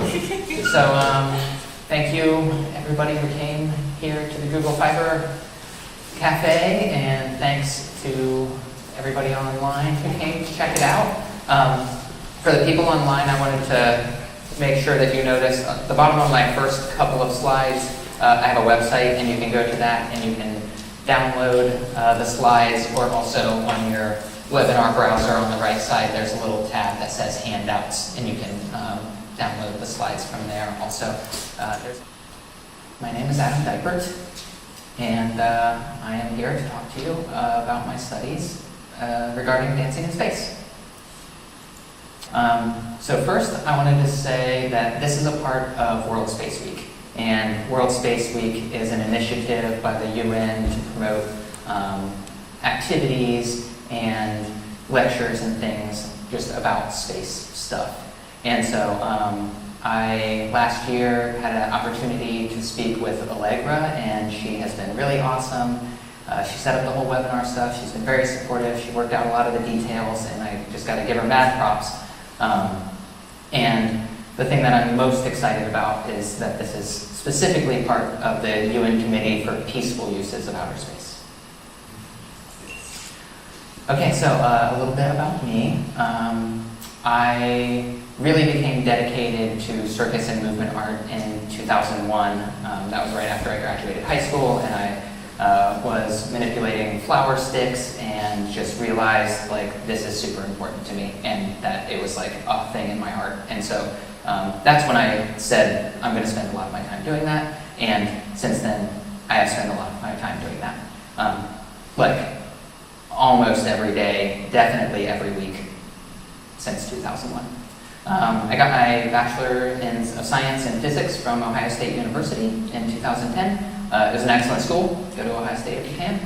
So thank you everybody who came here to the Google Fiber Cafe, and thanks to everybody online who came to check it out. For the people online, I wanted to make sure that you notice at the bottom of my first couple of slides, I have a website, and you can go to that and you can download the slides, or also on your webinar browser on the right side, there's a little tab that says handouts, and you can download the slides from there also. My name is Adam Dipert, and I am here to talk to you about my studies regarding dancing in space. So first, I wanted to say that this is a part of World Space Week. And World Space Week is an initiative by the UN to promote activities and lectures and things just about space stuff. And so I, last year, had an opportunity to speak with Allegra, and she has been really awesome. She set up the whole webinar stuff. She's been very supportive. She worked out a lot of the details, and I just got to give her mad props. And the thing that I'm most excited about is that this is specifically part of the UN Committee for Peaceful Uses of Outer Space. Okay, so a little bit about me. I really became dedicated to circus and movement art in 2001. That was right after I graduated high school, and I was manipulating flower sticks and just realized like this is super important to me, and that it was like a thing in my heart. And so that's when I said I'm going to spend a lot of my time doing that, and since then I have spent a lot of my time doing that. Like almost every day, definitely every week since 2001. I got my Bachelor of Science in Physics from Ohio State University in 2010. It was an excellent school. Go to Ohio State if you can.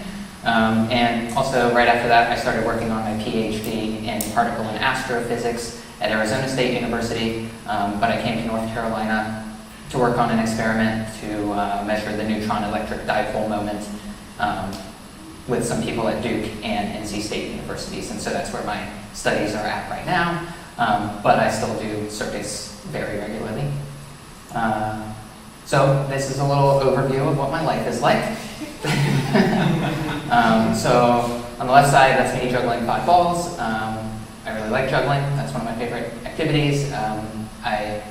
And also right after that, I started working on my PhD in particle and astrophysics at Arizona State University. But I came to North Carolina to work on an experiment to measure the neutron electric dipole moment with some people at Duke and NC State Universities. And so that's where my studies are at right now. But I still do circus very regularly. So this is a little overview of what my life is like. So on the left side, that's me juggling 5 balls. I really like juggling. That's one of my favorite activities. I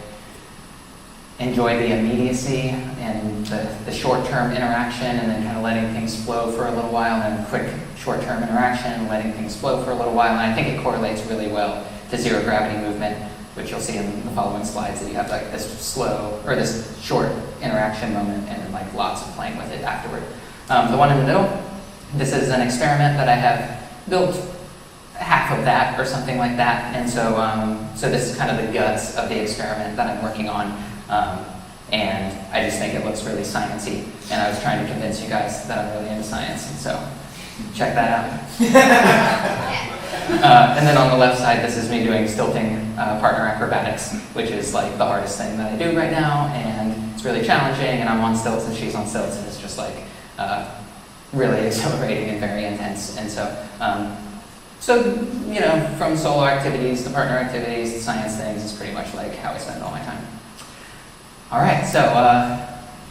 enjoy the immediacy and the short-term interaction, and then kind of letting things flow for a little while, and quick short-term interaction, letting things flow for a little while. And I think it correlates really well to zero gravity movement, which you'll see in the following slides, that you have like this slow, or this short interaction moment, and then like lots of playing with it afterward. The one in the middle, this is an experiment that I have built half of that or something like that, and so so this is kind of the guts of the experiment that I'm working on, and I just think it looks really sciencey, and I was trying to convince you guys that I'm really into science, and so check that out. And then on the left side, this is me doing stilting partner acrobatics, which is like the hardest thing that I do right now, and it's really challenging, and I'm on stilts and she's on stilts, and it's just like really exhilarating and very intense. And so, you know, from solo activities to partner activities to science things is pretty much like how I spend all my time. All right, so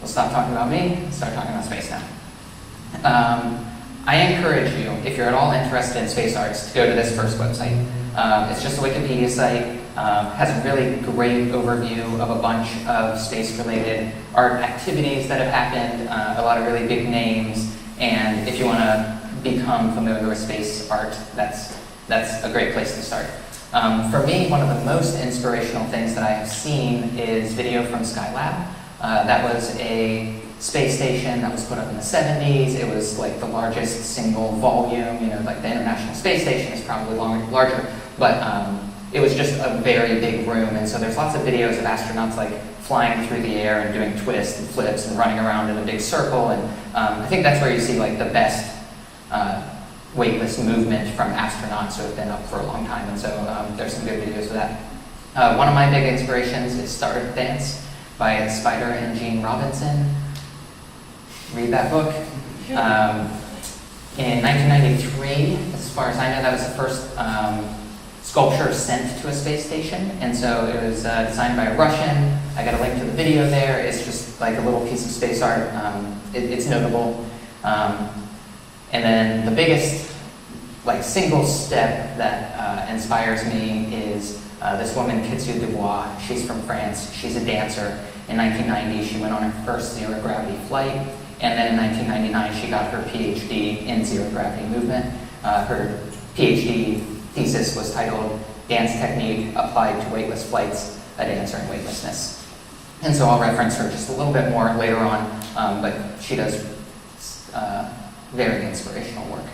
we'll stop talking about me and start talking about space now. I encourage you, if you're at all interested in space arts, to go to this first website. It's just a Wikipedia site, has a really great overview of a bunch of space-related art activities that have happened, a lot of really big names, and if you want to become familiar with space art, that's a great place to start. For me, one of the most inspirational things that I have seen is video from Skylab. That was a space station that was put up in the 70s. It was like the largest single volume, you know, like the International Space Station is probably larger, but it was just a very big room, and so there's lots of videos of astronauts like flying through the air and doing twists and flips and running around in a big circle, and I think that's where you see like the best weightless movement from astronauts who have been up for a long time, and so there's some good videos of that. One of my big inspirations is Star Dance by Spider and Gene Robinson. Read that book. In 1993, as far as I know, that was the first sculpture sent to a space station, and so it was designed by a Russian. I got a link to the video there. It's just like a little piece of space art. It's notable. And then the biggest single step that inspires me is this woman, Kitsu Dubois. She's from France. She's a dancer. In 1990, she went on her first zero-gravity flight, and then in 1999, she got her PhD in zero-gravity movement. Her PhD thesis was titled Dance Technique Applied to Weightless Flights, a Dancer in Weightlessness. And so I'll reference her just a little bit more later on, but she does very inspirational work.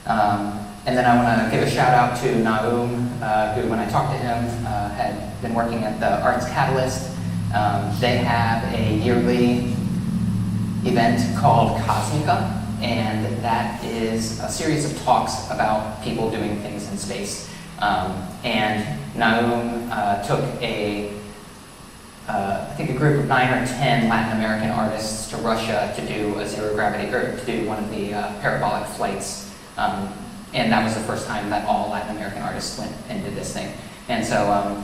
And then I want to give a shout out to Naum, who, when I talked to him, had been working at the Arts Catalyst. They have a yearly event called Cosmica, and that is a series of talks about people doing things in space. And Naum took I think a group of 9 or 10 Latin American artists to Russia to do a zero-gravity, or to do one of the parabolic flights. And that was the first time that all Latin American artists went and did this thing. And so,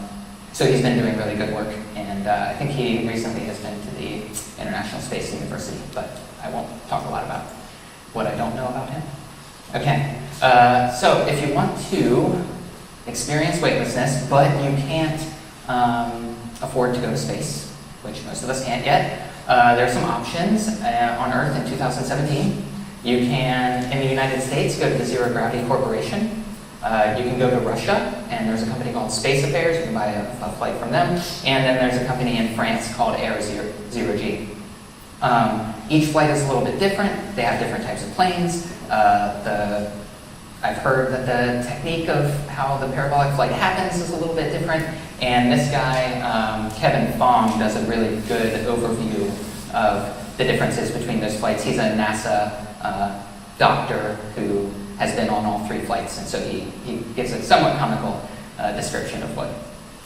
so he's been doing really good work, and I think he recently has been to the International Space University, but I won't talk a lot about what I don't know about him. Okay, so if you want to experience weightlessness, but you can't afford to go to space, which most of us can't yet, there are some options on Earth in 2017. You can, in the United States, go to the Zero Gravity Corporation. You can go to Russia, and there's a company called Space Affairs. You can buy a flight from them. And then there's a company in France called Air Zero G. Each flight is a little bit different. They have different types of planes. I've heard that the technique of how the parabolic flight happens is a little bit different. And this guy, Kevin Fong, does a really good overview of the differences between those flights. He's a NASA doctor who has been on all 3 flights, and so he gives a somewhat comical description of what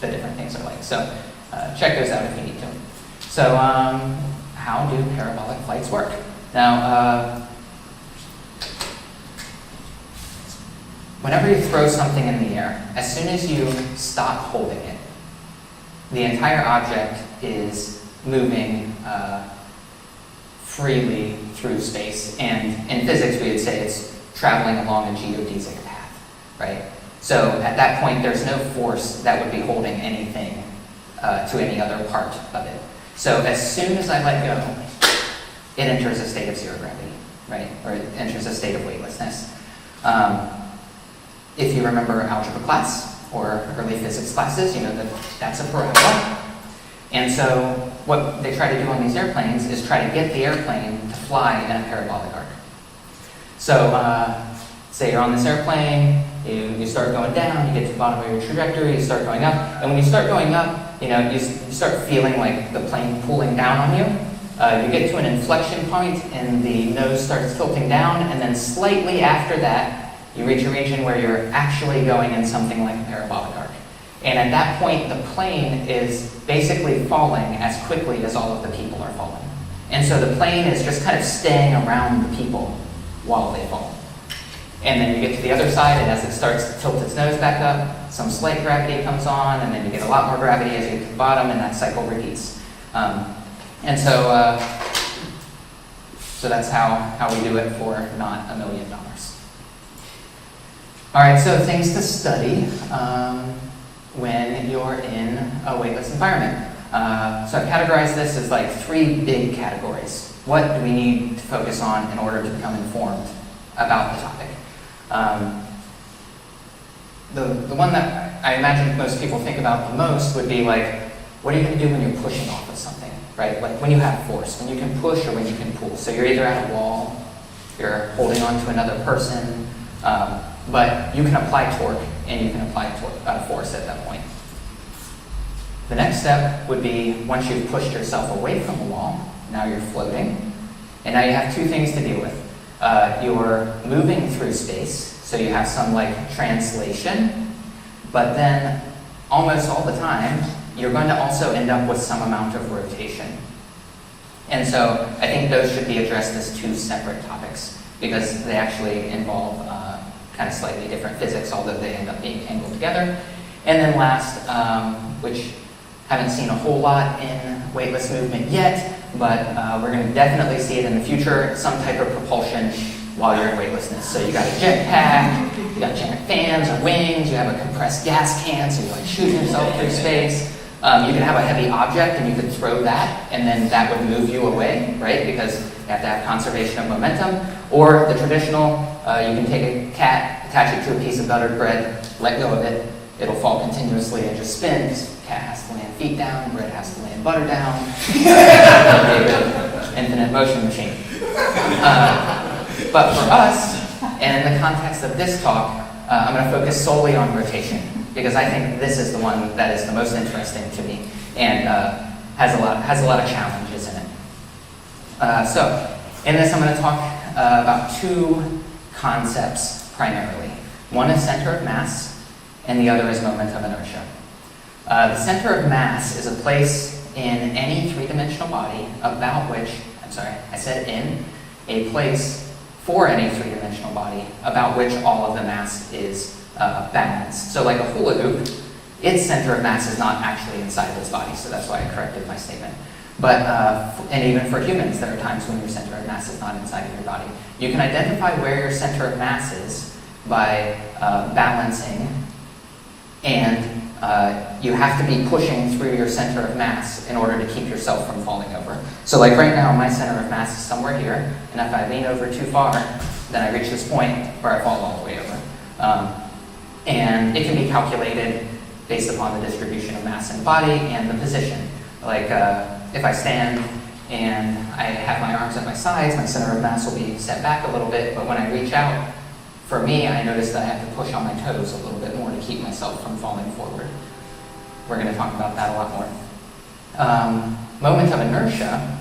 the different things are like. So check those out if you need to. So how do parabolic flights work? Now, whenever you throw something in the air, as soon as you stop holding it, the entire object is moving freely through space. And in physics, we would say it's traveling along a geodesic path, right? So at that point, there's no force that would be holding anything to any other part of it. So as soon as I let go, it enters a state of zero gravity, right? Or it enters a state of weightlessness. If you remember algebra class or early physics classes, you know that that's a parabola. And so what they try to do on these airplanes is try to get the airplane to fly in a parabolic arc. So say you're on this airplane, you start going down, you get to the bottom of your trajectory, you start going up, and when you start going up, you start feeling like the plane pulling down on you. You get to an inflection point and the nose starts tilting down, and then slightly after that, you reach a region where you're actually going in something like a parabolic arc. And at that point, the plane is basically falling as quickly as all of the people are falling. And so the plane is just kind of staying around the people while they fall. And then you get to the other side, and as it starts to tilt its nose back up, some slight gravity comes on, and then you get a lot more gravity as you get to the bottom, and that cycle repeats. And so that's how we do it for not $1 million. All right, so things to study when you're in a weightless environment. So I've categorized this as like 3 big categories. What do we need to focus on in order to become informed about the topic? The one that I imagine most people think about the most would be like, what are you going to do when you're pushing off of something, right? Like when you have force, when you can push or when you can pull. So you're either at a wall, you're holding on to another person, but you can apply torque and you can apply force at that point. The next step would be once you've pushed yourself away from the wall, now you're floating, and now you have 2 things to deal with. You're moving through space, so you have some like translation, but then almost all the time, you're going to also end up with some amount of rotation. And so I think those should be addressed as 2 separate topics because they actually involve kind of slightly different physics, although they end up being tangled together. And then last, which haven't seen a whole lot in weightless movement yet, but we're going to definitely see it in the future, some type of propulsion while you're in weightlessness. So you got a jetpack, you got giant fans or wings, you have a compressed gas can, so you're like shooting yourself through space. You can have a heavy object and you could throw that, and then that would move you away, right? Because you have to have conservation of momentum. Or the traditional, you can take a cat, attach it to a piece of buttered bread, let go of it, it'll fall continuously and just spin. Cat has to land feet down, bread has to land butter down. Infinite motion machine. But for us, and in the context of this talk, I'm going to focus solely on rotation, because I think this is the one that is the most interesting to me and has a lot of challenges in it. So in this, I'm going to talk about two concepts primarily. One is center of mass, and the other is moment of inertia. The center of mass is a place in any three-dimensional body about which, I said in, a place for any three-dimensional body about which all of the mass is balanced. So like a hula hoop, its center of mass is not actually inside this body, so that's why I corrected my statement. But, and even for humans, there are times when your center of mass is not inside of your body. You can identify where your center of mass is by balancing, and you have to be pushing through your center of mass in order to keep yourself from falling over. So like right now, my center of mass is somewhere here, and if I lean over too far, then I reach this point where I fall all the way over. And it can be calculated based upon the distribution of mass in the body and the position. Like if I stand and I have my arms at my sides, my center of mass will be set back a little bit, but when I reach out, for me, I notice that I have to push on my toes a little bit more to keep myself from falling forward. We're going to talk about that a lot more. Moment of inertia,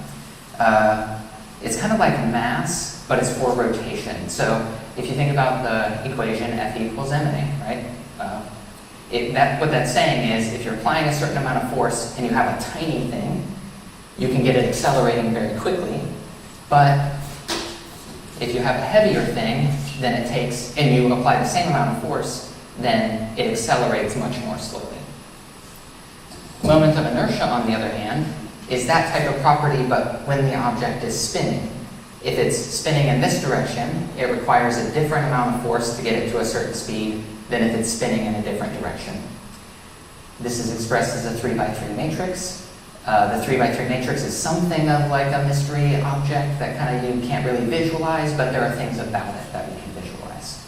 it's kind of like mass, but it's for rotation. So if you think about the equation F equals ma, right? What that's saying is if you're applying a certain amount of force and you have a tiny thing, you can get it accelerating very quickly. But if you have a heavier thing, then it takes, and you apply the same amount of force, then it accelerates much more slowly. Moment of inertia, on the other hand, is that type of property, but when the object is spinning. If it's spinning in this direction, it requires a different amount of force to get it to a certain speed than if it's spinning in a different direction. This is expressed as a 3x3 matrix. The 3x3 matrix is something of like a mystery object that kind of you can't really visualize, but there are things about it that we can visualize.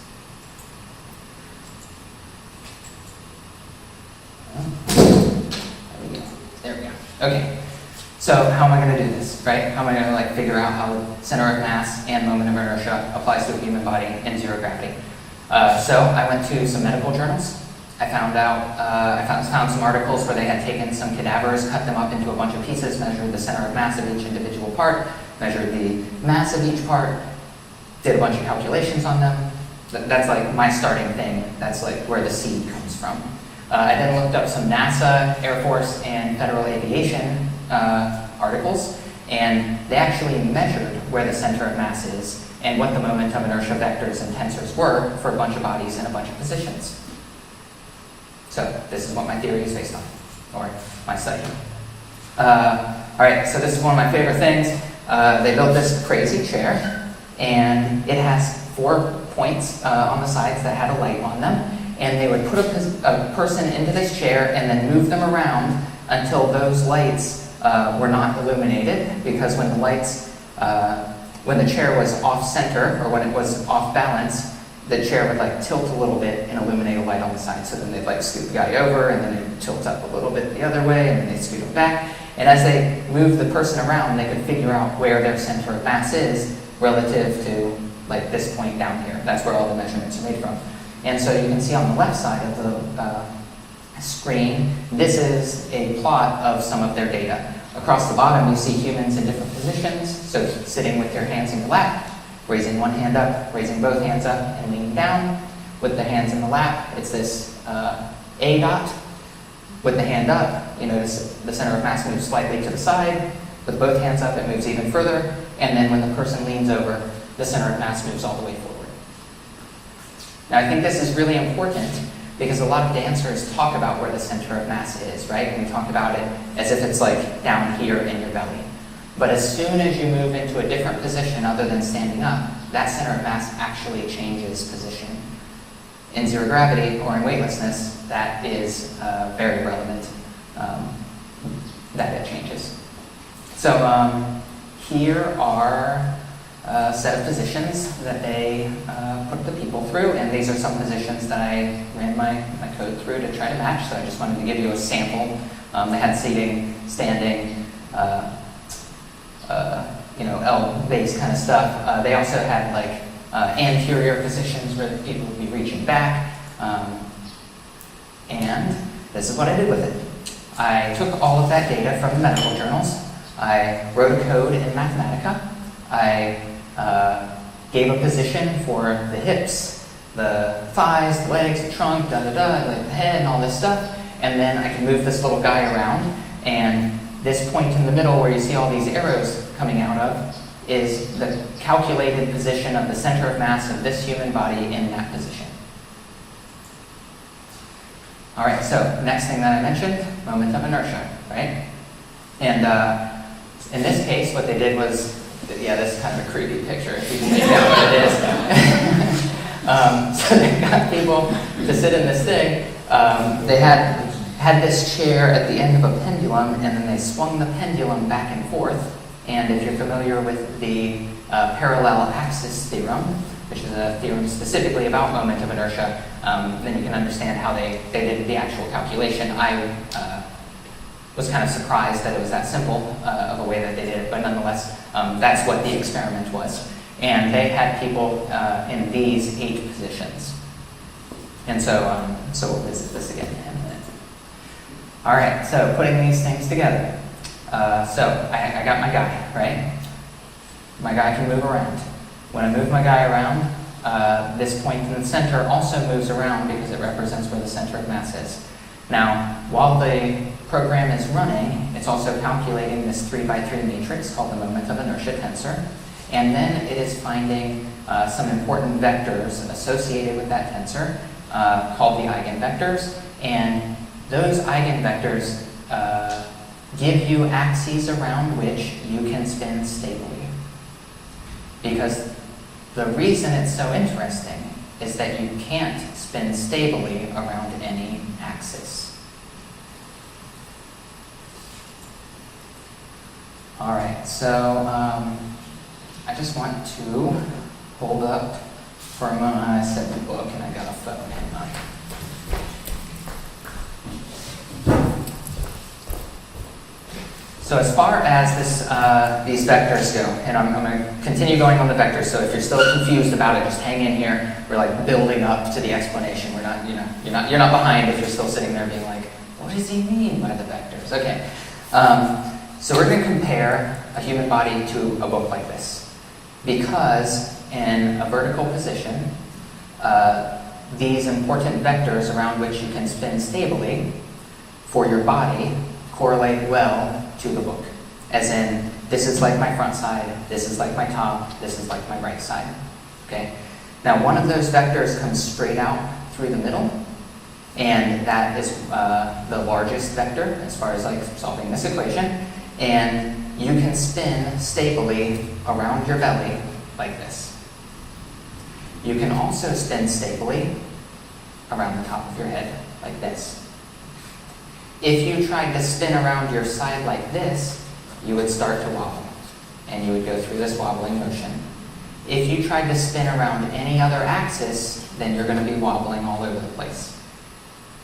There we go. Okay. So how am I going to do this, right? How am I going to figure out how the center of mass and moment of inertia applies to a human body in zero gravity? So I went to some medical journals. I found some articles where they had taken some cadavers, cut them up into a bunch of pieces, measured the center of mass of each individual part, measured the mass of each part, did a bunch of calculations on them. That's like my starting thing. That's like where the seed comes from. I then looked up some NASA, Air Force, and Federal Aviation articles, and they actually measured where the center of mass is and what the moment of inertia vectors and tensors were for a bunch of bodies in a bunch of positions. So this is what my theory is based on, or my study. All right, so this is one of my favorite things. They built this crazy chair, and it has 4 points on the sides that had a light on them, and they would put a person into this chair and then move them around until those lights were not illuminated, because when the chair was off center, or when it was off balance, the chair would tilt a little bit and illuminate a light on the side. So then they'd scoot the guy over, and then they'd tilt up a little bit the other way, and then they'd scoot him back. And as they moved the person around, they could figure out where their center of mass is relative to this point down here. That's where all the measurements are made from. And so you can see on the left side of the screen, this is a plot of some of their data. Across the bottom, you see humans in different positions. So sitting with your hands in your lap, raising one hand up, raising both hands up, and leaning down. With the hands in the lap, it's this A dot. With the hand up, you notice the center of mass moves slightly to the side. With both hands up, it moves even further. And then when the person leans over, the center of mass moves all the way forward. Now, I think this is really important because a lot of dancers talk about where the center of mass is, right? And we talk about it as if it's like down here in your belly. But as soon as you move into a different position other than standing up, that center of mass actually changes position. In zero gravity or in weightlessness, that is very relevant that it changes. So here are a set of positions that they put the people through, and these are some positions that I ran my code through to try to match, so I just wanted to give you a sample. They had seating, standing, L-based kind of stuff. They also had like anterior positions where the people would be reaching back. And this is what I did with it. I took all of that data from the medical journals. I wrote a code in Mathematica. I gave a position for the hips, the thighs, the legs, the trunk, like the head and all this stuff. And then I can move this little guy around, and this point in the middle where you see all these arrows coming out of is the calculated position of the center of mass of this human body in that position. All right, so next thing that I mentioned, moment of inertia, right? And in this case, what they did was, yeah, this is kind of a creepy picture if you can make out what it is. So they got people to sit in this thing. They had this chair at the end of a pendulum, and then they swung the pendulum back and forth. And if you're familiar with the parallel axis theorem, which is a theorem specifically about moment of inertia, then you can understand how they did the actual calculation. I was kind of surprised that it was that simple of a way that they did it, but nonetheless, that's what the experiment was. And they had people in these 8 positions. And so we'll visit this again in a minute. All right, so putting these things together. So I got my guy, right? My guy can move around. When I move my guy around, this point in the center also moves around because it represents where the center of mass is. Now, while the program is running, it's also calculating this 3x3 matrix called the moment of inertia tensor. And then it is finding some important vectors associated with that tensor called the eigenvectors. And those eigenvectors give you axes around which you can spin stably. Because the reason it's so interesting is that you can't spin stably around any axis. All right, so I just want to hold up for a moment. I said the book and I got a phone. Hang on. So as far as these vectors go, and I'm going to continue going on the vectors, so if you're still confused about it, just hang in here. We're like building up to the explanation. We're not, you're not behind if you're still sitting there being like, what does he mean by the vectors? Okay. So we're going to compare a human body to a book like this. Because in a vertical position, these important vectors around which you can spin stably for your body correlate well to the book. As in, this is like my front side, this is like my top, this is like my right side. Okay? Now one of those vectors comes straight out through the middle, and that is the largest vector as far as like solving this equation. And you can spin stably around your belly like this. You can also spin stably around the top of your head like this. If you tried to spin around your side like this, you would start to wobble, and you would go through this wobbling motion. If you tried to spin around any other axis, then you're going to be wobbling all over the place.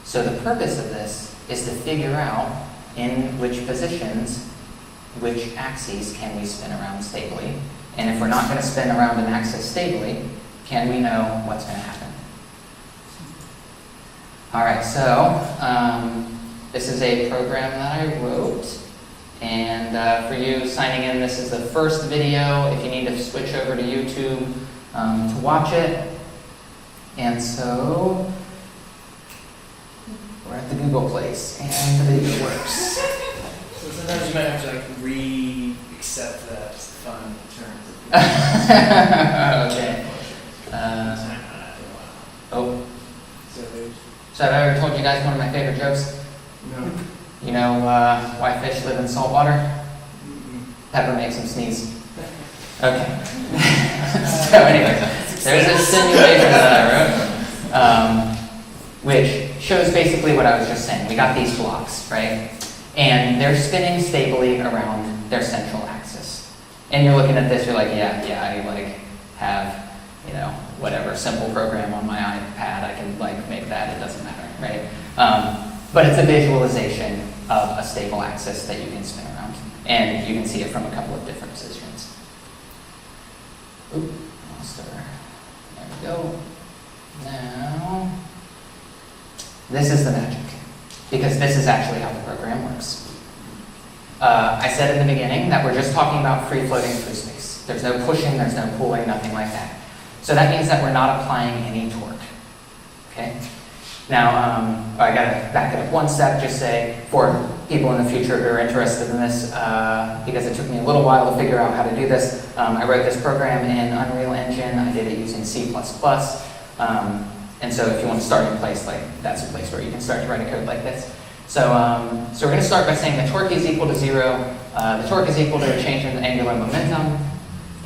So the purpose of this is to figure out in which positions, which axes can we spin around stably, and if we're not going to spin around an axis stably, can we know what's going to happen? All right, so this is a program that I wrote, and for you signing in, this is the first video. If you need to switch over to YouTube to watch it. And so we're at the Google place, and the video works. So sometimes you might have to like re-accept that fun term. Okay. Oh, So there's so have I ever told you guys one of my favorite jokes? no. You know why fish live in salt water? Mm-mm. Pepper makes them sneeze. Okay. So anyway, there's this simulation that I wrote, which shows basically what I was just saying. We got these blocks, right? And they're spinning stably around their central axis. And you're looking at this, you're like, yeah, I like have, you know, whatever simple program on my iPad, I can like make that, it doesn't matter, right? But it's a visualization of a stable axis that you can spin around. And you can see it from a couple of different positions. Oop, lost her. There we go. Now, this is the magic, because this is actually how the program works. I said in the beginning that we're just talking about free-floating through space. There's no pushing, there's no pulling, nothing like that. So that means that we're not applying any torque. Okay? Now, I gotta back it up one step, just say, for people in the future who are interested in this, because it took me a little while to figure out how to do this, I wrote this program in Unreal Engine, I did it using C++, and so if you want to start in place, like, that's a place where you can start to write a code like this. So we're going to start by saying the torque is equal to 0, the torque is equal to a change in the angular momentum,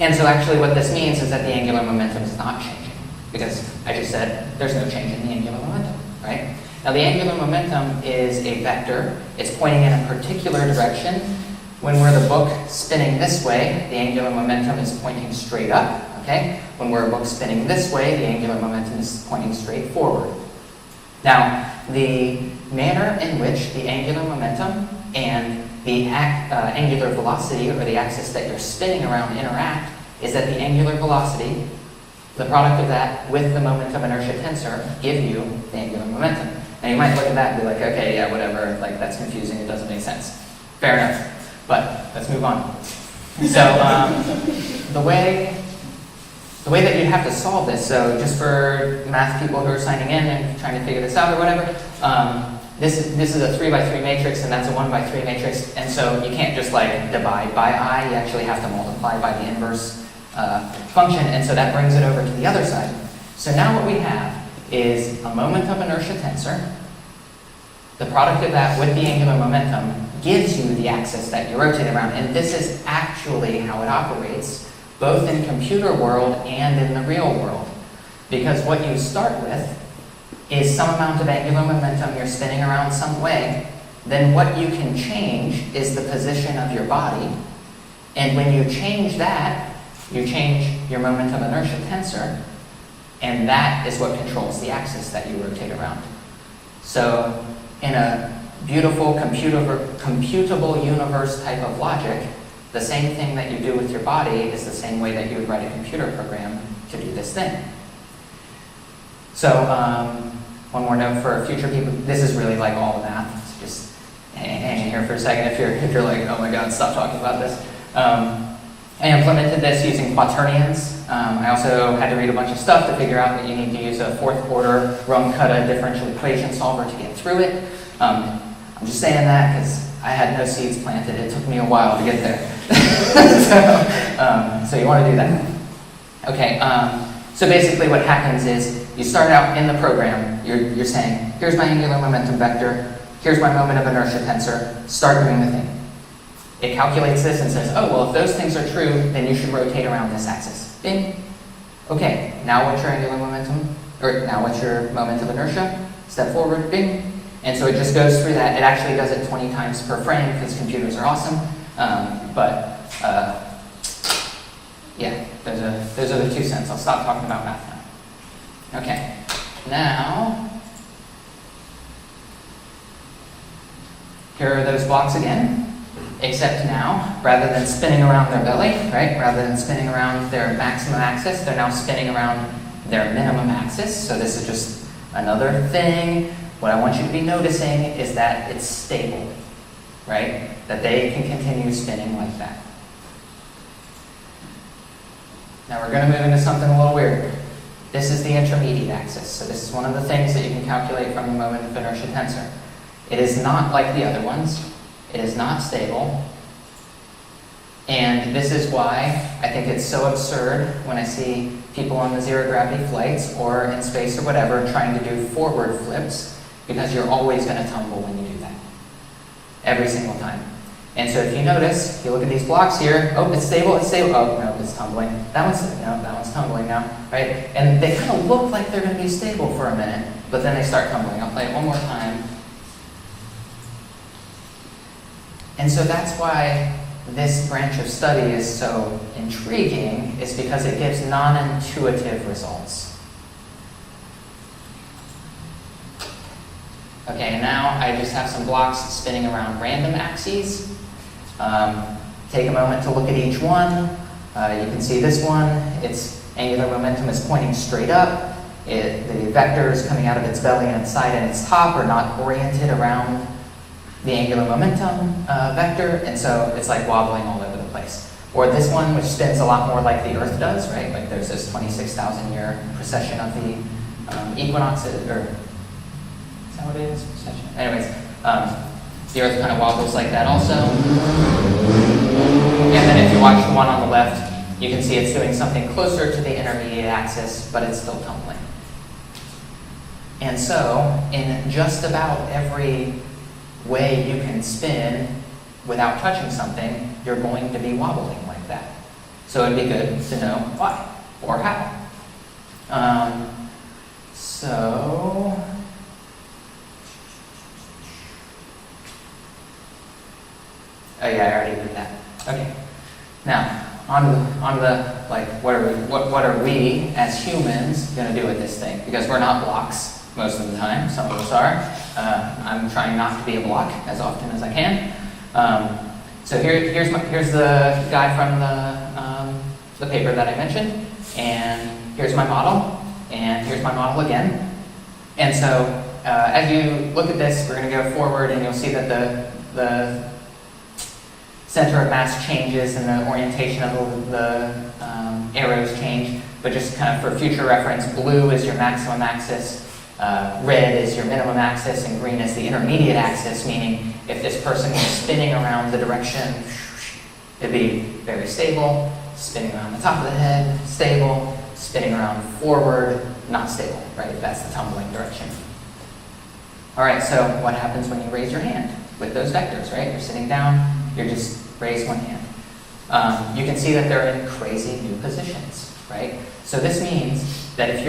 and so actually what this means is that the angular momentum is not changing, because I just said there's no change in the angular momentum, right? Now the angular momentum is a vector, it's pointing in a particular direction. When we're the book spinning this way, the angular momentum is pointing straight up, okay? When we're a book spinning this way, the angular momentum is pointing straight forward. Now, the manner in which the angular momentum and the angular velocity, or the axis that you're spinning around, interact is that the angular velocity, the product of that with the moment of inertia tensor, give you the angular momentum. Now you might look at that and be like, okay, yeah, whatever, like that's confusing, it doesn't make sense. Fair enough, but let's move on. So the way that you have to solve this, so just for math people who are signing in and trying to figure this out or whatever, this is a 3 by 3 matrix and that's a 1 by 3 matrix, and so you can't just like divide by I, you actually have to multiply by the inverse function, and so that brings it over to the other side. So now what we have is a moment of inertia tensor. The product of that with the angular momentum gives you the axis that you rotate around, and this is actually how it operates, both in computer world and in the real world. Because what you start with is some amount of angular momentum you're spinning around some way, then what you can change is the position of your body, and when you change that, you change your moment of inertia tensor, and that is what controls the axis that you rotate around. So in a beautiful computable universe type of logic, the same thing that you do with your body is the same way that you would write a computer program to do this thing. So one more note for future people, this is really like all the math, so just hang in here for a second if you're like, oh my god, stop talking about this. I implemented this using quaternions. I also had to read a bunch of stuff to figure out that you need to use a fourth order Runge-Kutta differential equation solver to get through it. I'm just saying that because I had no seeds planted. It took me a while to get there. So you want to do that. Okay, so basically what happens is you start out in the program, you're saying, here's my angular momentum vector, here's my moment of inertia tensor, start doing the thing. It calculates this and says, oh, well, if those things are true, then you should rotate around this axis. Bing. Okay, now what's your angular momentum? Or now what's your moment of inertia? Step forward, bing. And so it just goes through that. It actually does it 20 times per frame because computers are awesome. Yeah, those are the 2 cents. I'll stop talking about math now. Okay, now, here are those blocks again. Except now, rather than spinning around their belly, right? Rather than spinning around their maximum axis, they're now spinning around their minimum axis. So this is just another thing. What I want you to be noticing is that it's stable, right? That they can continue spinning like that. Now we're going to move into something a little weird. This is the intermediate axis. So this is one of the things that you can calculate from the moment of inertia tensor. It is not like the other ones. It is not stable, and this is why I think it's so absurd when I see people on the zero gravity flights or in space or whatever trying to do forward flips, because you're always going to tumble when you do that. Every single time. And so if you notice, if you look at these blocks here, oh, it's stable, oh, no, it's tumbling. That one's tumbling now, right? And they kind of look like they're going to be stable for a minute, but then they start tumbling. I'll play it one more time. And so that's why this branch of study is so intriguing, is because it gives non-intuitive results. Okay, and now I just have some blocks spinning around random axes. Take a moment to look at each one. You can see this one, its angular momentum is pointing straight up. The vectors coming out of its belly and its side and its top are not oriented around the angular momentum vector, and so it's like wobbling all over the place. Or this one, which spins a lot more like the Earth does, right? Like there's this 26,000 year precession of the equinoxes, or is that what it is? Precession. Anyways, the Earth kind of wobbles like that also. And then if you watch the one on the left, you can see it's doing something closer to the intermediate axis, but it's still tumbling. And so, in just about every way you can spin without touching something, you're going to be wobbling like that. So it'd be good to know why or how. Oh yeah, I already did that. Okay. Now, on the like, what are we as humans going to do with this thing? Because we're not blocks most of the time. Some of us are. I'm trying not to be a block as often as I can. So here's the guy from the paper that I mentioned, and here's my model, and here's my model again. And so as you look at this, we're going to go forward, and you'll see that the center of mass changes and the orientation of the arrows change. But just kind of for future reference, blue is your maximum axis. Red is your minimum axis, and green is the intermediate axis, meaning if this person was spinning around the direction, it'd be very stable, spinning around the top of the head, stable, spinning around forward, not stable, right? That's the tumbling direction. All right, so what happens when you raise your hand with those vectors, right? You're sitting down, you're just raise one hand. You can see that they're in crazy new positions, right? So this means that if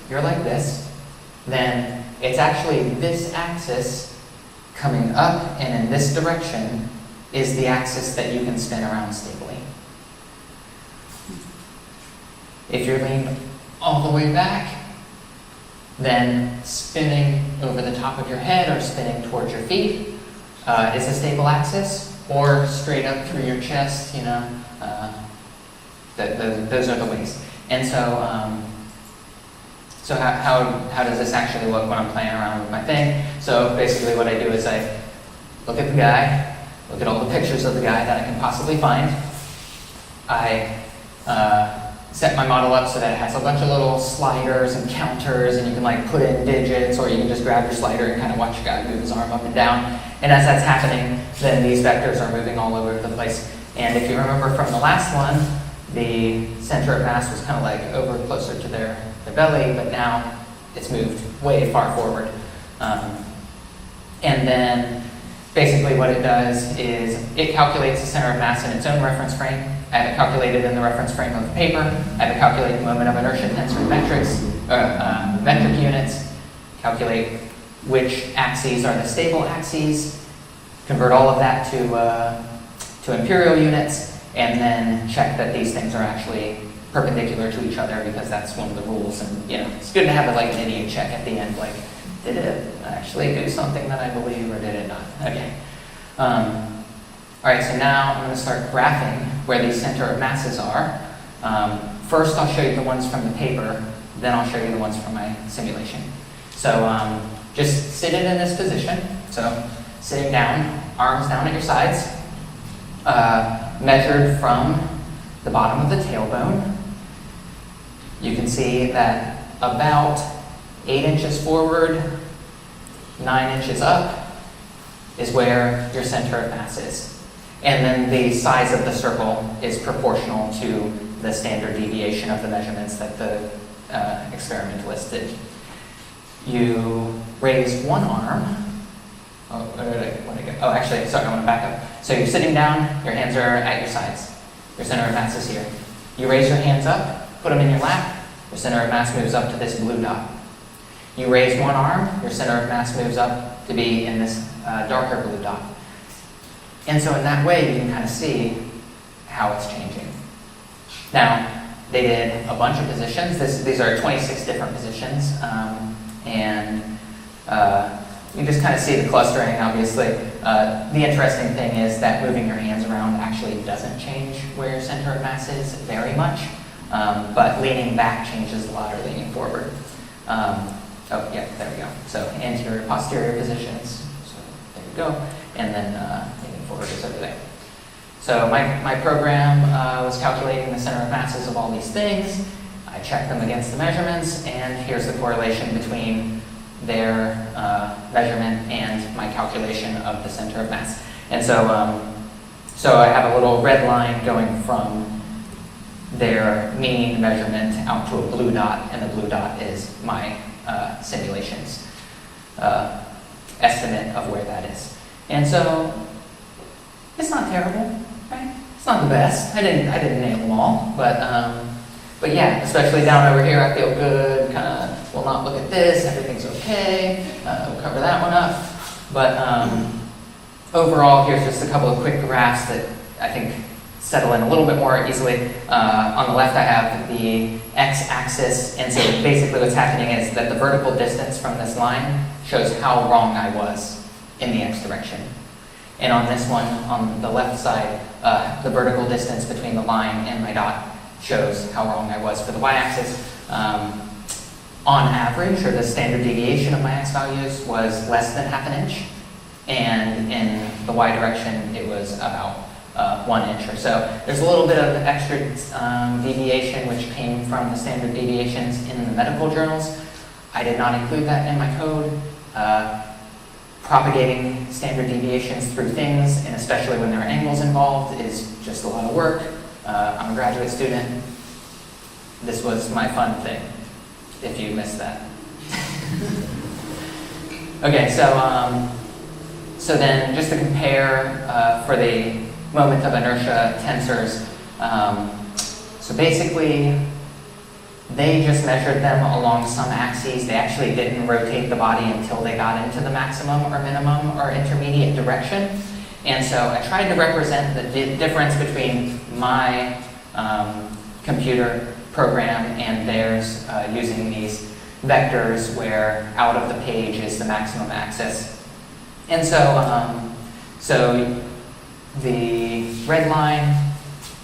you're like this, then it's actually this axis coming up and in this direction is the axis that you can spin around stably. If you're leaned all the way back, then spinning over the top of your head or spinning towards your feet is a stable axis, or straight up through your chest, those are the ways. And so how does this actually look when I'm playing around with my thing? So basically what I do is I look at the guy, look at all the pictures of the guy that I can possibly find. I set my model up so that it has a bunch of little sliders and counters, and you can like put in digits, or you can just grab your slider and kind of watch your guy move his arm up and down. And as that's happening, then these vectors are moving all over the place. And if you remember from the last one, the center of mass was kind of like over closer to their belly, but now it's moved way far forward. And then basically what it does is it calculates the center of mass in its own reference frame. I have it calculated in the reference frame of the paper. I have it calculate the moment of inertia tensor metrics, metric units, calculate which axes are the stable axes, convert all of that to imperial units, and then check that these things are actually perpendicular to each other, because that's one of the rules. And it's good to have like an idiot check at the end, like, did it actually do something that I believe, or did it not? Okay. All right, so now I'm going to start graphing where these center of masses are. First, I'll show you the ones from the paper, then I'll show you the ones from my simulation. So just sit it in this position. So sitting down, arms down at your sides, measured from the bottom of the tailbone. You can see that about 8 inches forward, 9 inches up is where your center of mass is. And then the size of the circle is proportional to the standard deviation of the measurements that the experimentalist did. You raise one arm. Oh, where did I want to go? Oh, actually, sorry, I want to back up. So you're sitting down, your hands are at your sides. Your center of mass is here. You raise your hands up, put them in your lap, your center of mass moves up to this blue dot. You raise one arm, your center of mass moves up to be in this darker blue dot. And so in that way, you can kind of see how it's changing. Now, they did a bunch of positions. These are 26 different positions. You just kind of see the clustering, obviously. The interesting thing is that moving your hands around actually doesn't change where your center of mass is very much, but leaning back changes a lot, or leaning forward. Oh, yeah, there we go. So anterior, posterior positions. So there you go. And then leaning forward is over there. So my program was calculating the center of masses of all these things. I checked them against the measurements, and here's the correlation between their measurement and my calculation of the center of mass. And so I have a little red line going from their mean measurement out to a blue dot, and the blue dot is my simulation's estimate of where that is. And so it's not terrible, right? It's not the best. I didn't nail them all, but yeah, especially down over here, I feel good. Kind of will not look at this. Everything's okay. We'll cover that one up. But overall, here's just a couple of quick graphs that I think settle in a little bit more easily. On the left, I have the x-axis, and so basically what's happening is that the vertical distance from this line shows how wrong I was in the x direction. And on this one, on the left side, the vertical distance between the line and my dot shows how wrong I was for the y-axis. On average, or the standard deviation of my x values was less than ½ an inch, and in the y direction, it was about 1 inch or so. There's a little bit of extra deviation which came from the standard deviations in the medical journals. I did not include that in my code. Propagating standard deviations through things, and especially when there are angles involved, is just a lot of work. I'm a graduate student. This was my fun thing, if you missed that. Okay, so then just to compare for the moment of inertia tensors, so basically they just measured them along some axes. They actually didn't rotate the body until they got into the maximum or minimum or intermediate direction. And so I tried to represent the difference between my computer program and theirs using these vectors where out of the page is the maximum axis. And so the red line,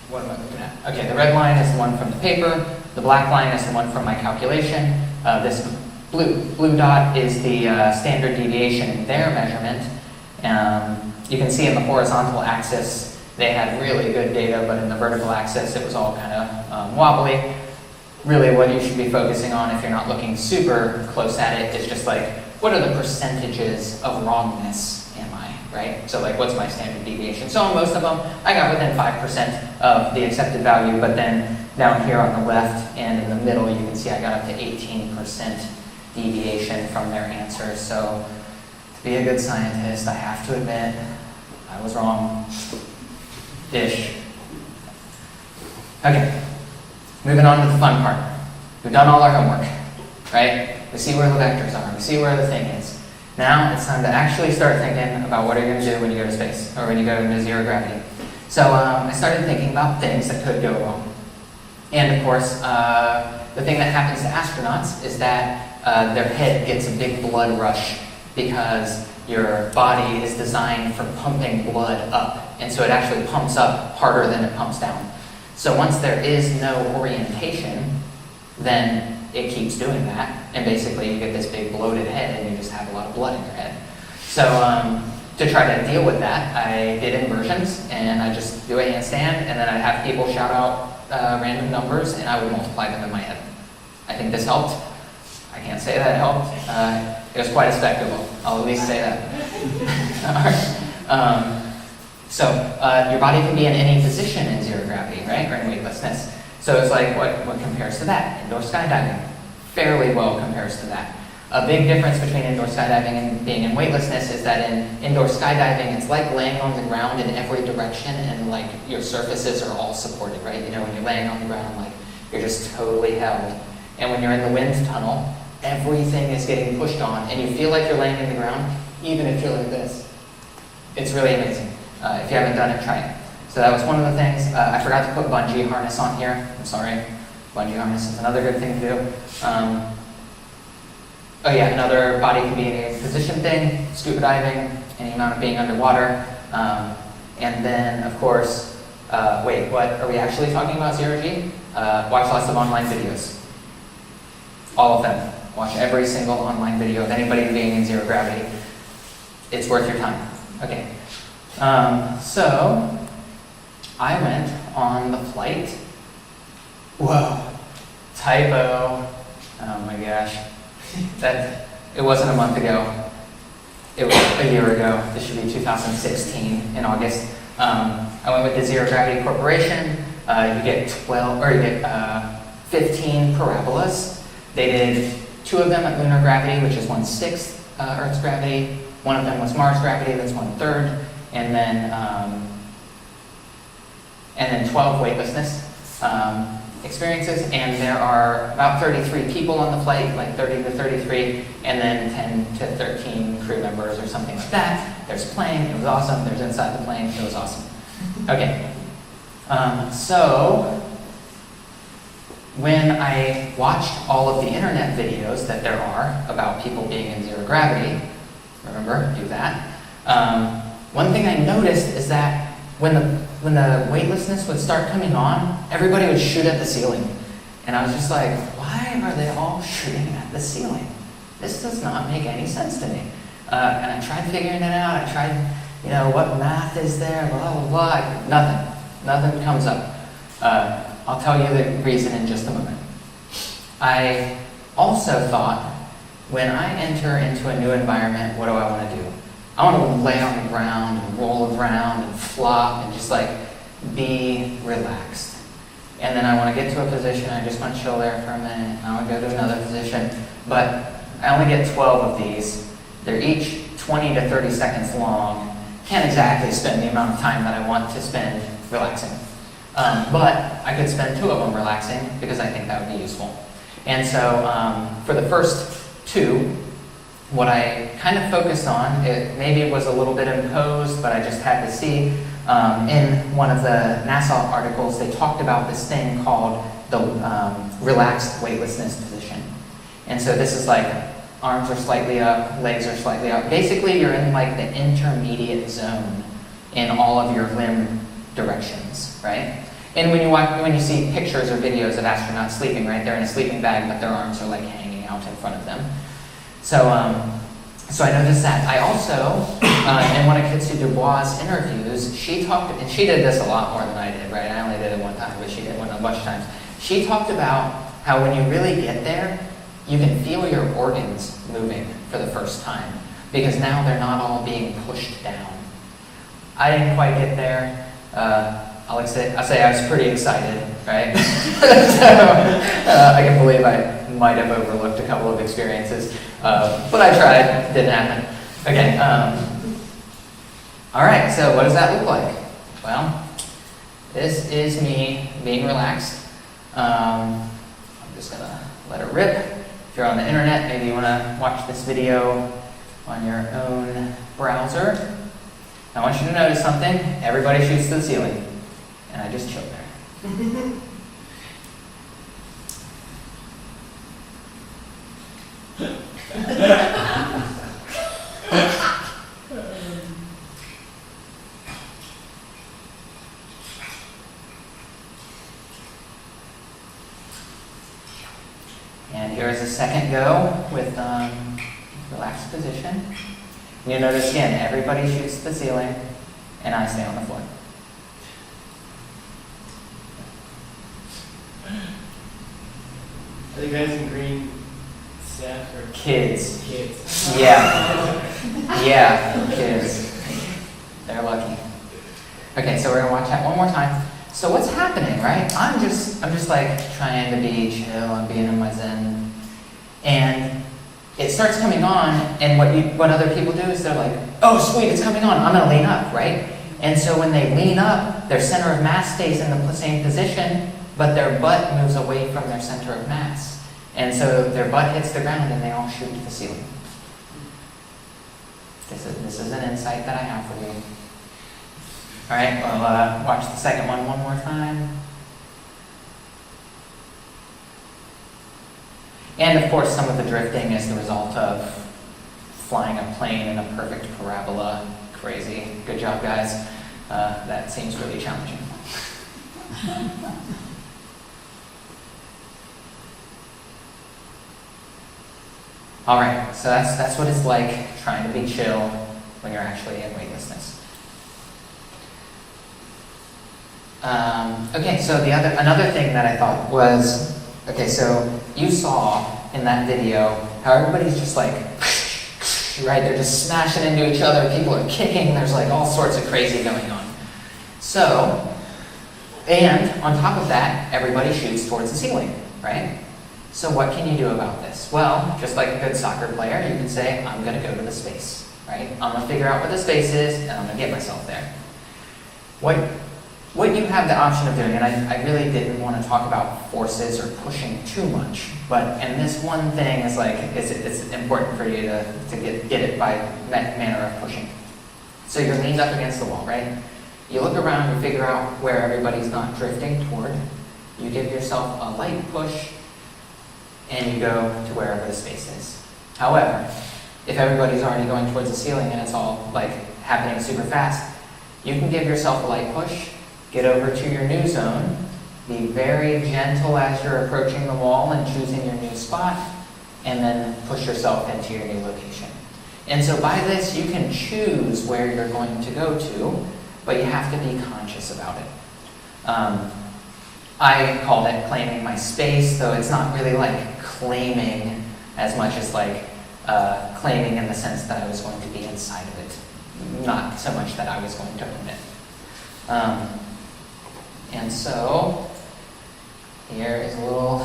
what am I looking at? Okay, the red line is the one from the paper. The black line is the one from my calculation. This blue dot is the standard deviation in their measurement. You can see in the horizontal axis, they had really good data, but in the vertical axis, it was all kind of wobbly. Really what you should be focusing on if you're not looking super close at it is just like, what are the percentages of wrongness am I, right? So like, what's my standard deviation? So on most of them, I got within 5% of the accepted value, but then down here on the left and in the middle, you can see I got up to 18% deviation from their answers. So to be a good scientist, I have to admit, I was wrong-ish. Okay, moving on to the fun part. We've done all our homework, right? We see where the vectors are, we see where the thing is. Now it's time to actually start thinking about what are you going to do when you go to space, or when you go into zero gravity. So I started thinking about things that could go wrong. And of course, the thing that happens to astronauts is that their head gets a big blood rush because your body is designed for pumping blood up. And so it actually pumps up harder than it pumps down. So once there is no orientation, then it keeps doing that. And basically you get this big bloated head and you just have a lot of blood in your head. So to try to deal with that, I did inversions, and I just do a handstand, and then I'd have people shout out random numbers, and I would multiply them in my head. I think this helped. I can't say that helped. It was quite a spectacle. I'll at least say that. All right. So your body can be in any position in zero gravity, right, or in weightlessness. So it's like, what compares to that? Indoor skydiving fairly well compares to that. A big difference between indoor skydiving and being in weightlessness is that in indoor skydiving, it's like laying on the ground in every direction, and like your surfaces are all supported, right? You know, when you're laying on the ground, like you're just totally held. And when you're in the wind tunnel, everything is getting pushed on, and you feel like you're laying in the ground, even if you're like this. It's really amazing. If you haven't done it, try it. So that was one of the things. I forgot to put bungee harness on here. I'm sorry. Bungee harness is another good thing to do. Oh yeah, another body can be in a position thing, scuba diving, any amount of being underwater. And then, of course, wait, what are we actually talking about, zero-G? Watch lots of online videos. All of them. Watch every single online video of anybody being in zero gravity. It's worth your time. Okay. So, I went on the flight. Whoa. Typo. Oh my gosh. It wasn't a month ago. It was a year ago. This should be 2016 in August. I went with the Zero Gravity Corporation. You get 15 parabolas. They did 2 of them at lunar gravity, which is 1/6 Earth's gravity. One of them was Mars gravity, that's 1/3, and then 12 weightlessness experiences, and there are about 33 people on the flight, like 30 to 33, and then 10 to 13 crew members or something like that. There's a plane, it was awesome. There's inside the plane, it was awesome. Okay, so when I watched all of the internet videos that there are about people being in zero gravity, remember, do that. One thing I noticed is that when the weightlessness would start coming on, everybody would shoot at the ceiling. And I was just like, why are they all shooting at the ceiling? This does not make any sense to me. And I tried figuring it out. I tried, what math is there, blah, blah, blah. Nothing comes up. I'll tell you the reason in just a moment. I also thought, when I enter into a new environment, what do I want to do? I want to lay on the ground and roll around and flop and just like be relaxed. And then I want to get to a position, I just want to chill there for a minute, I want to go to another position. But I only get 12 of these. They're each 20 to 30 seconds long. Can't exactly spend the amount of time that I want to spend relaxing. But I could spend 2 of them relaxing because I think that would be useful. And so for the first 2, what I kind of focused on, maybe it was a little bit imposed, but I just had to see, in one of the NASA articles, they talked about this thing called the relaxed weightlessness position. And so this is like, arms are slightly up, legs are slightly up. Basically, you're in like the intermediate zone in all of your limb directions, right? And when you see pictures or videos of astronauts sleeping, right, they're in a sleeping bag, but their arms are like hanging out in front of them. So I noticed that. I also, in one of Kitsu Dubois' interviews, she talked, and she did this a lot more than I did, right? I only did it one time, but she did one a bunch of times. She talked about how when you really get there, you can feel your organs moving for the first time, because now they're not all being pushed down. I didn't quite get there. I'll say I was pretty excited, right? I can believe I might have overlooked a couple of experiences, but I tried, didn't happen. Okay, all right, so what does that look like? Well, this is me being relaxed. I'm just gonna let it rip. If you're on the internet, maybe you wanna watch this video on your own browser. I want you to notice something. Everybody shoots to the ceiling. And I just chilled there. And here's a second go with relaxed position. And you'll notice again, everybody shoots to the ceiling, and I stay on the floor. Are the guys in green staff or kids? Kids. Yeah, kids. They're lucky. Okay, so we're gonna watch that one more time. So what's happening, right? I'm just like trying to be chill, I'm being in my zen, and it starts coming on, and what other people do is they're like, oh sweet, it's coming on, I'm gonna lean up, right? And so when they lean up, their center of mass stays in the same position, but their butt moves away from their center of mass. And so their butt hits the ground and they all shoot to the ceiling. This is an insight that I have for you. All right, well, watch the second one more time. And of course, some of the drifting is the result of flying a plane in a perfect parabola. Crazy. Good job, guys. That seems really challenging. All right, so that's what it's like trying to be chill when you're actually in weightlessness. Okay, so another thing that I thought was, okay, so you saw in that video how everybody's just like, right, they're just smashing into each other, people are kicking, there's like all sorts of crazy going on. So, and on top of that, everybody shoots towards the ceiling, right? So what can you do about this? Well, just like a good soccer player, you can say, I'm going to go to the space, right? I'm going to figure out where the space is, and I'm going to get myself there. What you have the option of doing, and I really didn't want to talk about forces or pushing too much, and this one thing is like, it's important for you to get it by manner of pushing. So you're leaned up against the wall, right? You look around, you figure out where everybody's not drifting toward. You give yourself a light push, and you go to wherever the space is. However, if everybody's already going towards the ceiling and it's all like happening super fast, you can give yourself a light push, get over to your new zone, be very gentle as you're approaching the wall and choosing your new spot, and then push yourself into your new location. And so by this, you can choose where you're going to go to, but you have to be conscious about it. I called it claiming my space, though it's not really like claiming as much as like claiming in the sense that I was going to be inside of it, not so much that I was going to own it. And so here is a little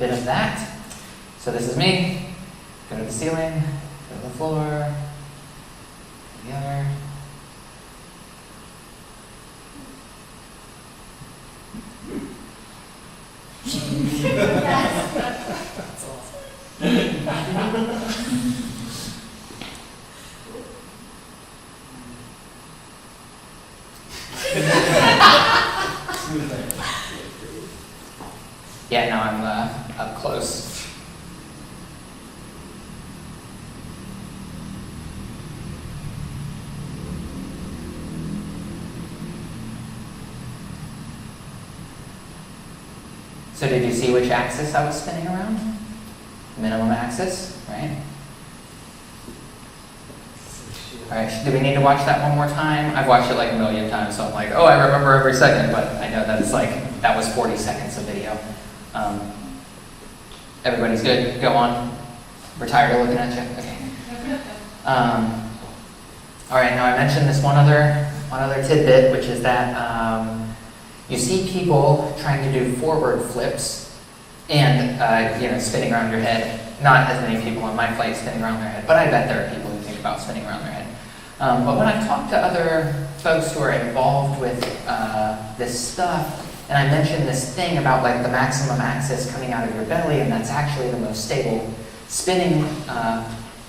bit of that. So this is me. Go to the ceiling, go to the floor, the other. That's Yeah, now I'm up close. So did you see which axis I was spinning around? Minimum axis, right? All right, do we need to watch that one more time? I've watched it like a million times, so I'm like, oh, I remember every second, but I know that it's like, that was 40 seconds of video. Everybody's good? Go on. We're tired of looking at you? Okay. All right, now I mentioned this one other tidbit, which is that you see people trying to do forward flips and spinning around your head. Not as many people on my flight spinning around their head, but I bet there are people who think about spinning around their head. But when I've talked to other folks who are involved with this stuff, and I mentioned this thing about like the maximum axis coming out of your belly, and that's actually the most stable spinning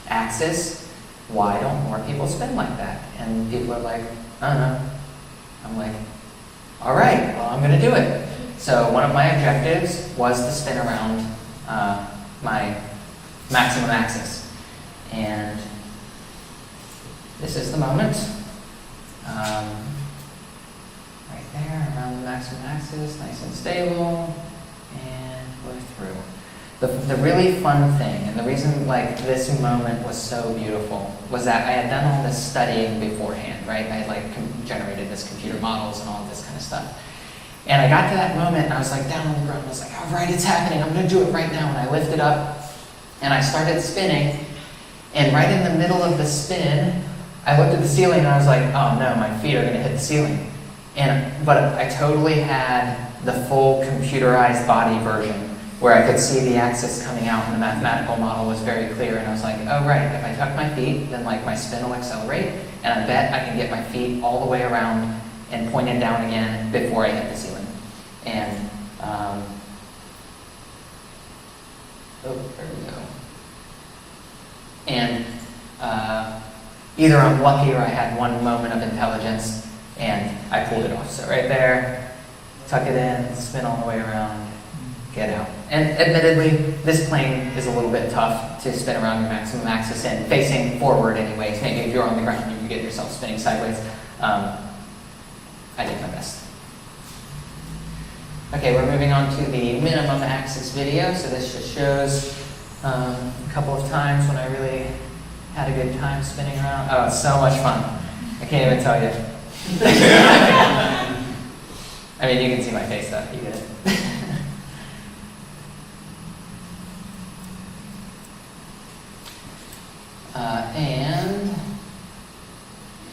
axis, why don't more people spin like that? And people are like, I don't know. I'm like, all right, well, I'm going to do it. So one of my objectives was to spin around my maximum axis. And this is the moment. Right there, around the maximum axis, nice and stable, and we're through. The really fun thing, and the reason like this moment was so beautiful, was that I had done all this studying beforehand, right? I had like generated this computer models and all this kind of stuff. And I got to that moment, and I was like down on the ground, I was like, all right, it's happening, I'm going to do it right now. And I lifted up, and I started spinning, and right in the middle of the spin, I looked at the ceiling, and I was like, oh no, my feet are going to hit the ceiling. But I totally had the full computerized body version where I could see the axis coming out and the mathematical model was very clear, and I was like, oh right, if I tuck my feet, then like my spin will accelerate, and I bet I can get my feet all the way around and pointed down again before I hit the ceiling. And, oh, there we go. And either I'm lucky or I had one moment of intelligence and I pulled it off. So right there, tuck it in, spin all the way around, get out. And admittedly, this plane is a little bit tough to spin around your maximum axis and facing forward anyways. Maybe if you're on the ground, you can get yourself spinning sideways. I did my best. Okay, we're moving on to the minimum axis video. So this just shows a couple of times when I really had a good time spinning around. Oh, it's so much fun. I can't even tell you. I mean, you can see my face though. You get it.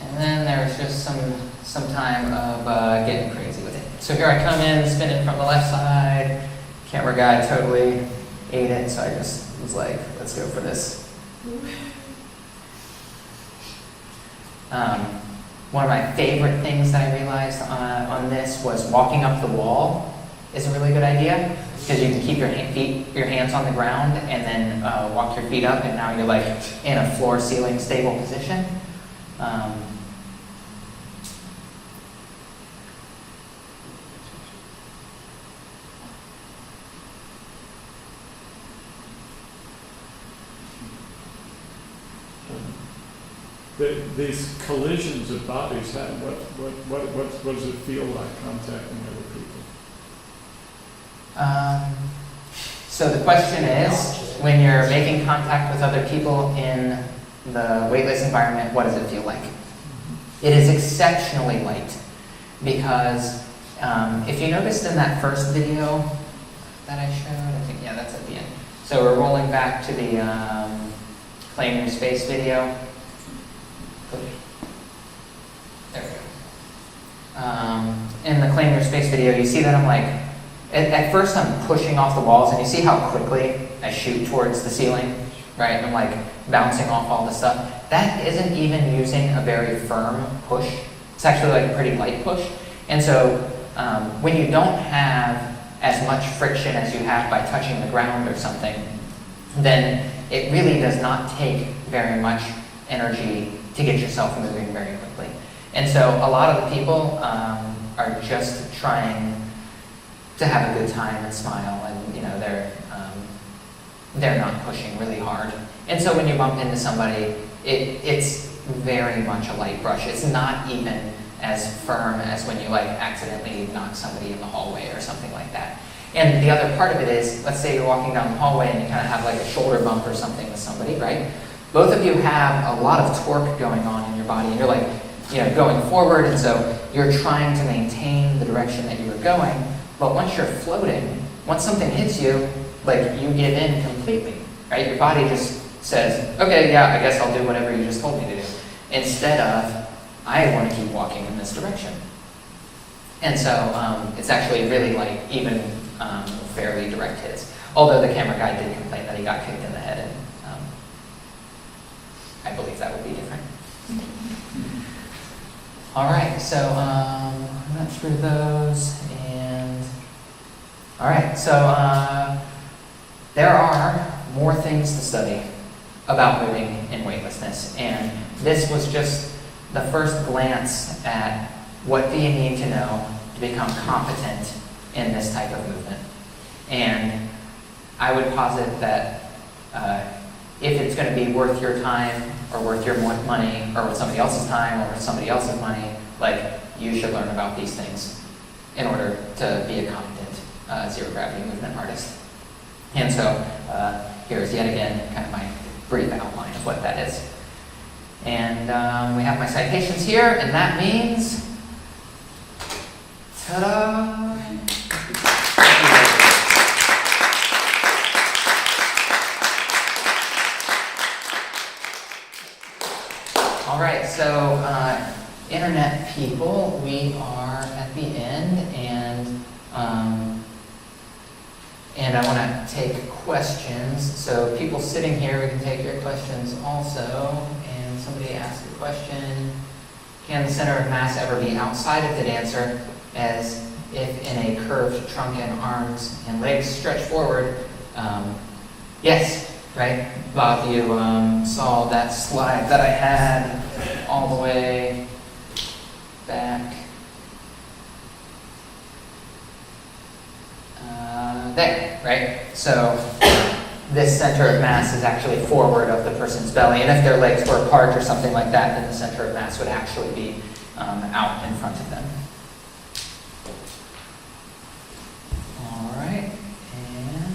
And then there's just some time of getting crazy with it. So here I come in, spinning from the left side. Camera guy totally ate it, so I just was like, let's go for this. One of my favorite things that I realized on this was walking up the wall is a really good idea, because you can keep your hands on the ground and then walk your feet up, and now you're like in a floor-ceiling stable position. These collisions of bodies, what does it feel like contacting other people? So the question is, when you're making contact with other people in the weightless environment, what does it feel like? It is exceptionally light, because if you noticed in that first video that I showed, I think, yeah, that's at the end. So we're rolling back to the Claim Your Space video. There we go. In the Claim Your Space video, you see that I'm like, at first I'm pushing off the walls, and you see how quickly I shoot towards the ceiling, right? I'm like bouncing off all this stuff. That isn't even using a very firm push. It's actually like a pretty light push. And so when you don't have as much friction as you have by touching the ground or something, then it really does not take very much energy to get yourself moving very quickly. And so a lot of the people are just trying to have a good time and smile, and you know, they're not pushing really hard. And so when you bump into somebody, it's very much a light brush. It's not even as firm as when you like accidentally knock somebody in the hallway or something like that. And the other part of it is, let's say you're walking down the hallway and you kind of have like a shoulder bump or something with somebody, right? Both of you have a lot of torque going on in your body, and you're like, you know, going forward, and so you're trying to maintain the direction that you were going. But once you're floating, once something hits you, like you give in completely, right? Your body just says, okay, yeah, I guess I'll do whatever you just told me to do, instead of, I want to keep walking in this direction. And so it's actually really like even fairly direct hits. Although the camera guy did complain that he got kicked in the head, and I believe that would be different. All right, so I went through those, and all right, so there are more things to study about moving in weightlessness, and this was just the first glance at what do you need to know to become competent in this type of movement. And I would posit that if it's going to be worth your time or worth your money, or worth somebody else's time or worth somebody else's money, like, you should learn about these things in order to be a competent zero gravity movement artist. And so here's yet again kind of my brief outline of what that is. And we have my citations here, and that means, ta-da! All right, so internet people, we are the end, and I want to take questions. So people sitting here, we can take your questions also. And somebody asked a question: can the center of mass ever be outside of the dancer, as if in a curved trunk and arms and legs stretch forward? Yes, right? Bob, you saw that slide that I had all the way back there, right? So this center of mass is actually forward of the person's belly, and if their legs were apart or something like that, then the center of mass would actually be out in front of them. All right, and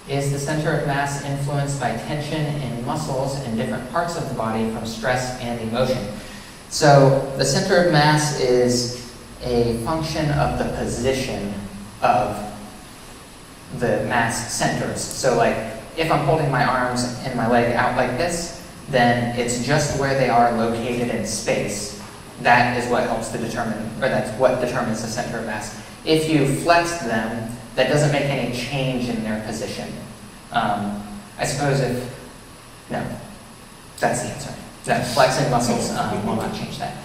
is the center of mass influenced by tension in muscles in different parts of the body from stress and emotion? So the center of mass is a function of the position of the mass centers. So like if I'm holding my arms and my leg out like this, then it's just where they are located in space. That is what helps to determine, or that's what determines the center of mass. If you flex them, that doesn't make any change in their position. I suppose no, that's the answer. That flexing muscles will not change that.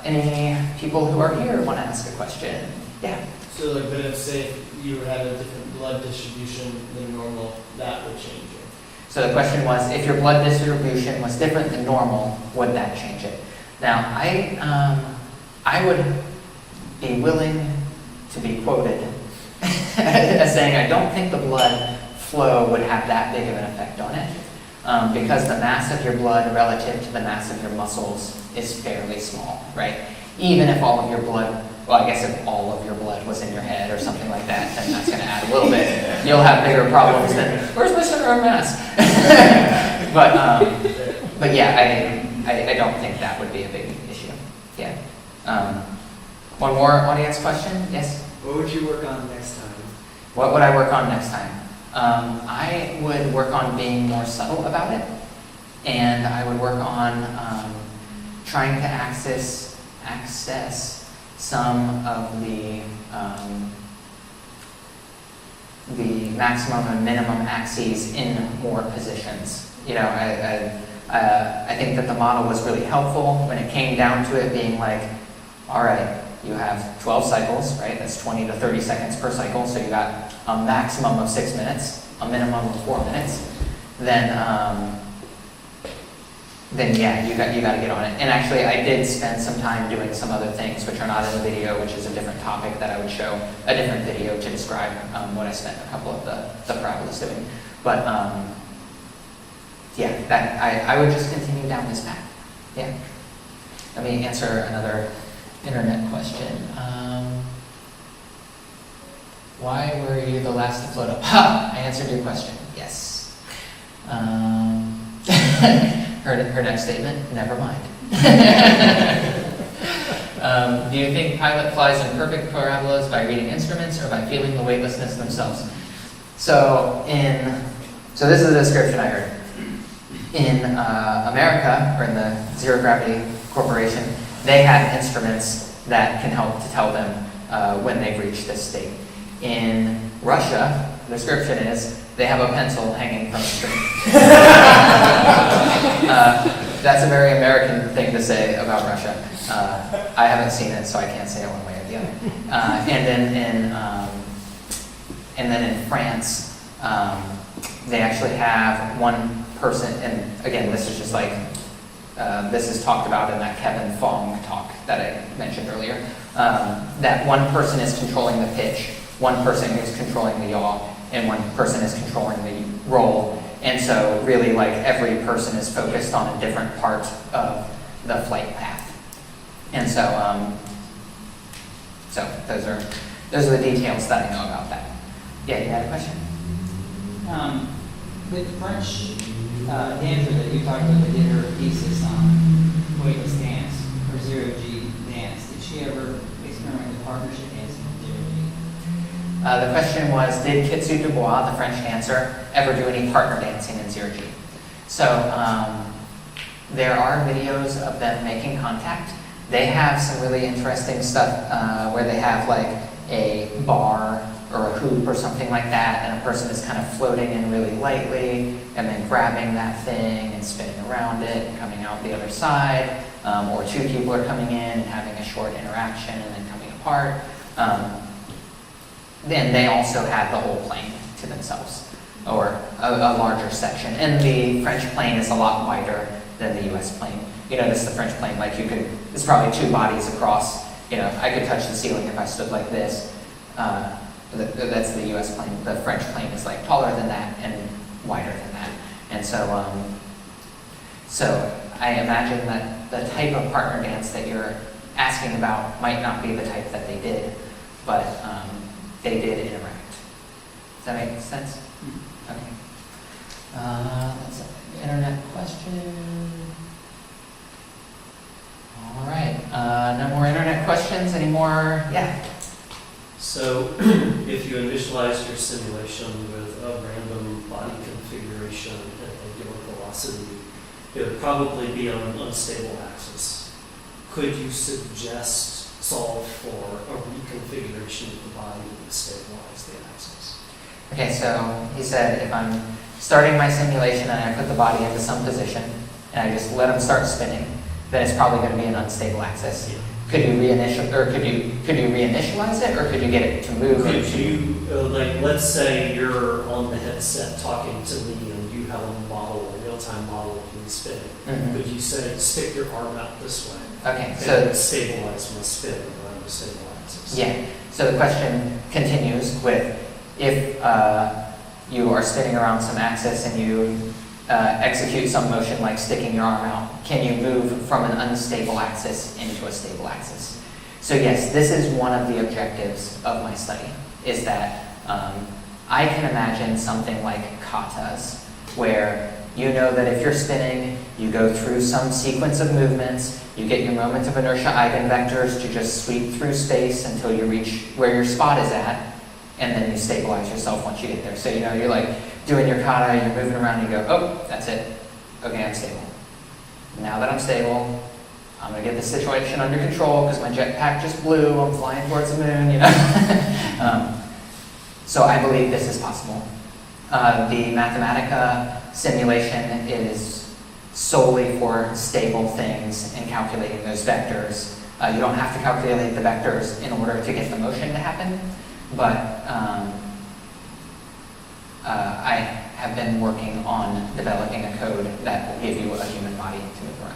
Any people who are here want to ask a question? Yeah. So like, but if say you had a different blood distribution than normal, that would change it. So the question was, if your blood distribution was different than normal, would that change it? Now, I would be willing to be quoted as saying I don't think the blood flow would have that big of an effect on it, because the mass of your blood relative to the mass of your muscles is fairly small, right? Even if all of your blood, well, I guess if all of your blood was in your head or something like that, then that's going to add a little bit. You'll have bigger problems than, where's my center of mass? But yeah, I don't think that would be a big issue. Yeah. One more audience question? Yes? What would you work on next time? What would I work on next time? I would work on being more subtle about it, and I would work on trying to access some of the maximum and minimum axes in more positions. You know, I think that the model was really helpful when it came down to it being like, all right, you have 12 cycles, right? That's 20 to 30 seconds per cycle, so you got a maximum of 6 minutes, a minimum of 4 minutes. Then yeah, you got to get on it. And actually, I did spend some time doing some other things which are not in the video, which is a different topic that I would show a different video to describe what I spent a couple of the parabolas doing. But yeah, I would just continue down this path. Yeah. Let me answer another internet question. Why were you the last to float up? Ha! I answered your question. Yes. Her next statement, never mind. Do you think pilot flies in perfect parabolas by reading instruments or by feeling the weightlessness themselves? So this is the description I heard. In America, or in the Zero Gravity Corporation, they have instruments that can help to tell them when they've reached this state. In Russia, the description is they have a pencil hanging from a string. That's a very American thing to say about Russia. I haven't seen it, so I can't say it one way or the other. And then in France, they actually have one person, and again, this is just like, this is talked about in that Kevin Fong talk that I mentioned earlier, that one person is controlling the pitch, one person is controlling the yaw, and one person is controlling the roll. And so really like every person is focused on a different part of the flight path. And so, those are the details that I know about that. Yeah, you had a question? With the French dancer that you talked about that did her thesis on weightless dance, or zero-G dance, did she ever experiment with partnership dancing with zero-G? The question was, did Kitsu Dubois, the French dancer, ever do any partner dancing in zero-G? So, There are videos of them making contact. They have some really interesting stuff where they have like a bar or a hoop or something like that, and a person is kind of floating in really lightly and then grabbing that thing and spinning around it and coming out the other side, or two people are coming in and having a short interaction and then coming apart. Then they also have the whole plane to themselves, or a larger section. And the French plane is a lot wider than the US plane. You notice the French plane, like it's probably two bodies across. I could touch the ceiling if I stood like this. That's the US plane. The French plane is like taller than that and wider than that. And so I imagine that the type of partner dance that you're asking about might not be the type that they did, but they did interact. Does that make sense? Okay. That's an internet question. All right. No more internet questions? Any more? Yeah. So, if you initialize your simulation with a random body configuration at a given velocity, it would probably be on an unstable axis. Could you solve for a reconfiguration of the body to stabilize the axis? Okay, so he said if I'm starting my simulation and I put the body into some position and I just let them start spinning, then it's probably going to be an unstable axis. Yeah. Could you reinitialize it, or could you get it to move? Could you, let's say you're on the headset talking to me and you have a model, a real-time model of me spinning. Mhm. Could you say, stick your arm out this way? Okay, And so stabilize my spin around the stable axis. yeah. So the question continues with if you are spinning around some axis and you execute some motion like sticking your arm out, can you move from an unstable axis into a stable axis? So yes, this is one of the objectives of my study, is that I can imagine something like katas, where you know that if you're spinning, you go through some sequence of movements, you get your moment of inertia eigenvectors to just sweep through space until you reach where your spot is at, and then you stabilize yourself once you get there. So you're like doing your kata, you're moving around, and you go, oh, that's it. Okay, I'm stable. Now that I'm stable, I'm going to get this situation under control because my jetpack just blew, I'm flying towards the moon, So I believe this is possible. The Mathematica simulation is solely for stable things and calculating those vectors. You don't have to calculate the vectors in order to get the motion to happen, but I have been working on developing a code that will give you a human body to move around.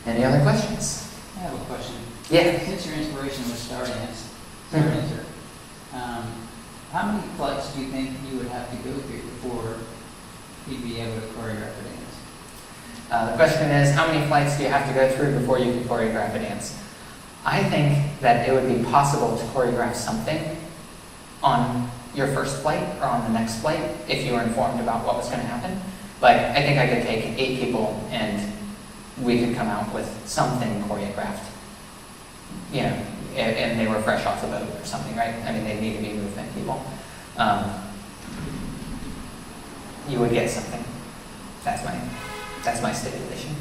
Any other questions? I have a question. Yeah. Since your inspiration was Star Tensor, how many flights do you think you would have to go through before you'd be able to choreograph a dance? The question is, how many flights do you have to go through before you can choreograph a dance? I think that it would be possible to choreograph something on your first flight or on the next flight if you were informed about what was going to happen. Like, I think I could take 8 people and we could come out with something choreographed. And they were fresh off the boat or something, right? I mean, they need to be movement people. You would get something. That's my stipulation.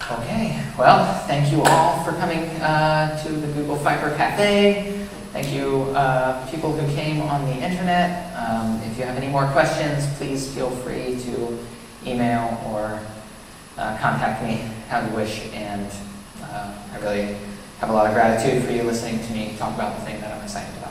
Okay, well, thank you all for coming to the Google Fiber Cafe. Thank you, people who came on the internet. If you have any more questions, please feel free to email or contact me how you wish. And I really have a lot of gratitude for you listening to me talk about the thing that I'm excited about.